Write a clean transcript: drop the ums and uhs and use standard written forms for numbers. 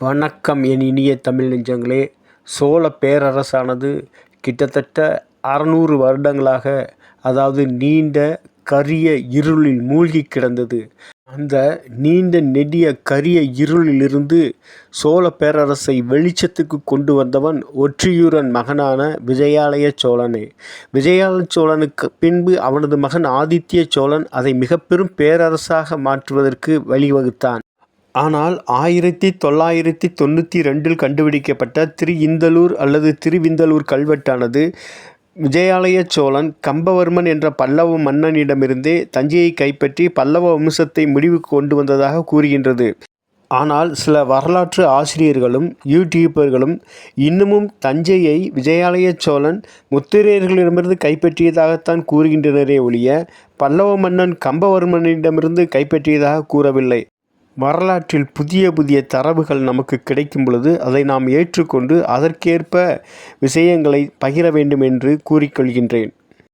வணக்கம் என் இனிய தமிழ் நெஞ்சங்களே. சோழ பேரரசானது கிட்டத்தட்ட 600 வருடங்களாக, அதாவது நீண்ட கரிய இருளில் மூழ்கி கிடந்தது. அந்த நீண்ட நெடிய கரிய இருளிலிருந்து சோழ பேரரசை வெளிச்சத்துக்கு கொண்டு வந்தவன் ஒற்றியூரன் மகனான விஜயாலய சோழனே. விஜயாலய சோழனுக்கு பின்பு அவனது மகன் ஆதித்ய சோழன் அதை மிக பெரும் பேரரசாக மாற்றுவதற்கு வழிவகுத்தான். ஆனால் 1992 கண்டுபிடிக்கப்பட்ட திரு-இந்தளூர் அல்லது திருவிந்தளூர் கல்வெட்டானது விஜயாலய சோழன் கம்பவர்மன் என்ற பல்லவ மன்னனிடமிருந்தே தஞ்சையை கைப்பற்றி பல்லவ வம்சத்தை முடிவுக்கு கொண்டு வந்ததாக கூறுகின்றது. ஆனால் சில வரலாற்று ஆசிரியர்களும் யூடியூபர்களும் இன்னமும் தஞ்சையை விஜயாலய சோழன் முத்திரையர்களிடமிருந்து கைப்பற்றியதாகத்தான் கூறுகின்றனரே ஒழிய பல்லவ மன்னன் கம்பவர்மனிடமிருந்து கைப்பற்றியதாக கூறவில்லை. வரலாற்றில் புதிய புதிய தரவுகள் நமக்கு கிடைக்கும் பொழுது அதை நாம் ஏற்றுக்கொண்டு அதற்கேற்ப விஷயங்களை பகிர வேண்டும் என்று கூறிக்கொள்கின்றேன்.